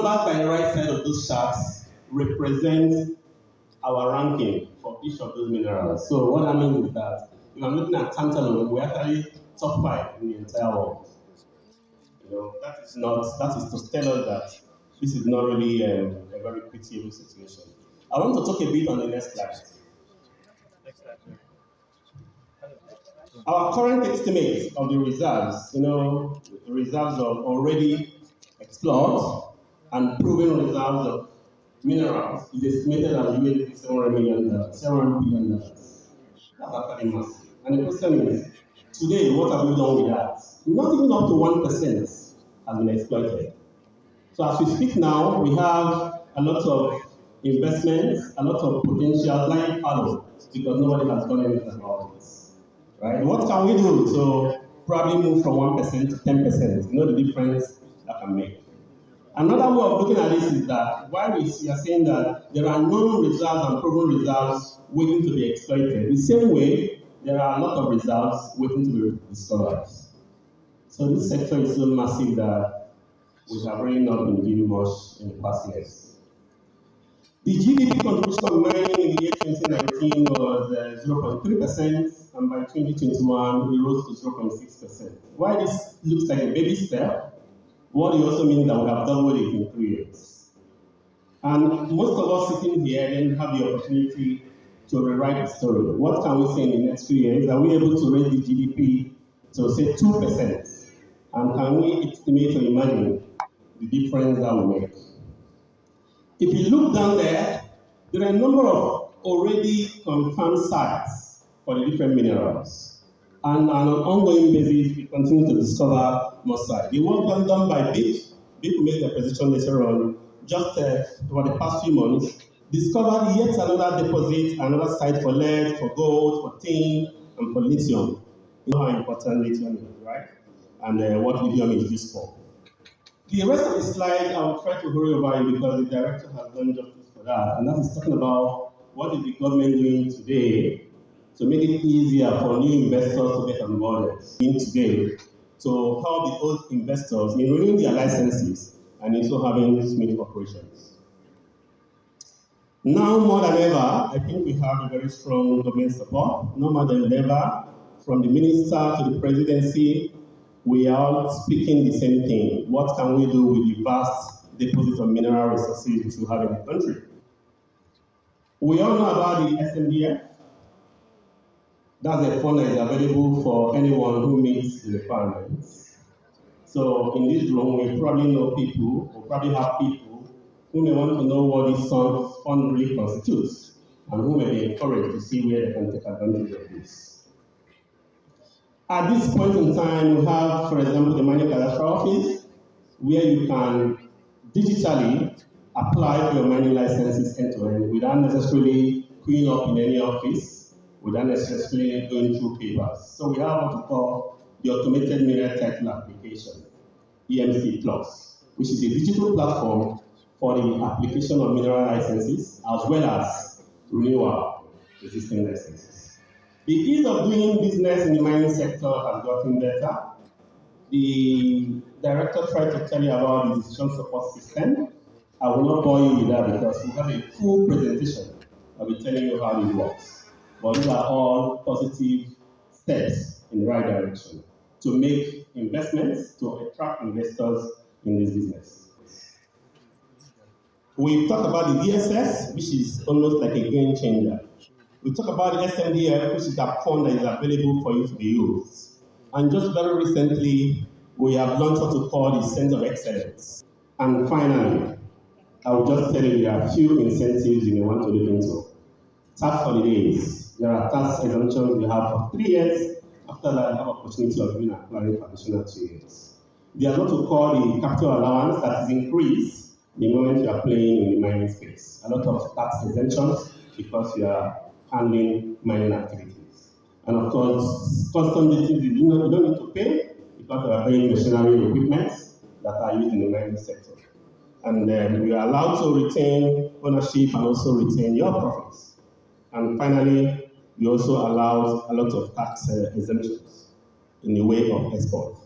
numbers by the right side of those charts represent our ranking for each of those minerals. So what that means is that if I'm looking at tantalum, we're actually top 5 in the entire world. That is to tell us that this is not really a very critical situation. I want to talk a bit on the next slide. Our current estimate of the reserves, reserves of already explored and proven reserves of minerals is estimated at $700 billion. That's actually massive. And the question is, today, what have we done with that? Not even up to 1% has been exploited. So as we speak now, we have a lot of investments, a lot of potential lying fallow because nobody has done anything about it. Right? What can we do to probably move from 1% to 10%? You know the difference that can make. Another way of looking at this is that while we are saying that there are known reserves and proven reserves waiting to be exploited, the same way there are a lot of reserves waiting to be discovered. So this sector is so massive that we have really not been doing much in the past years. The GDP contribution of mining in the year 2019 was 0.3%, and by 2021 it rose to 0.6%. While this looks like a baby step, what it also means that we have doubled it in 3 years. And most of us sitting here didn't have the opportunity to rewrite the story. What can we say in the next few years? Are we able to raise the GDP to say 2%? And can we estimate or imagine the difference that will make? If you look down there, there are a number of already confirmed sites for the different minerals. And on an ongoing basis, we continue to discover more sites. The work done by BIP will make their position later on, just over the past few months, discovered yet another deposit, another site for lead, for gold, for tin, and for lithium. You know how important lithium is, right? And what lithium is used for. The rest of the slide, I will try to hurry over it because the director has done justice for that. And that is talking about what is the government doing today to make it easier for new investors to get on board today to help the old investors in renewing their licenses and also having smooth operations. Now more than ever, I think we have a very strong government support. No more than ever, from the minister to the presidency, we are all speaking the same thing. What can we do with the vast deposit of mineral resources we have in the country? We all know about the SMDF. That's a fund that is available for anyone who meets the requirements. So in this room, we probably know people, or probably have people, who may want to know what this fund really constitutes, and who may be encouraged to see where they can take advantage of this. At this point in time, we have, for example, the Mining Cadastral Office, where you can digitally apply for your mining licenses end-to-end without necessarily queuing up in any office, without necessarily going through papers. So we have what we call the Automated Mineral Title Application, EMC Plus, which is a digital platform for the application of mineral licenses as well as renewal existing licenses. The ease of doing business in the mining sector has gotten better. The director tried to tell you about the decision support system. I will not bore you with that because we have a full presentation. I'll be telling you how it works. But these are all positive steps in the right direction to make investments, to attract investors in this business. We talked about the DSS, which is almost like a game changer. We talk about the SMDF, which is a fund that is available for you to be used. And just very recently, we have launched what we call the Center of Excellence. And finally, I will just tell you there are a few incentives you may want to look into. Tax holidays. There are tax exemptions you have for 3 years. After that, you have opportunity of being applying for additional 2 years. There are what we call the capital allowance that is increased the moment you are playing in the mining space. A lot of tax exemptions because you are handling mining activities. And of course, custom duties you don't need to pay because you are paying machinery equipment that are used in the mining sector. And then you are allowed to retain ownership and also retain your profits. And finally, you also allow a lot of tax exemptions in the way of export.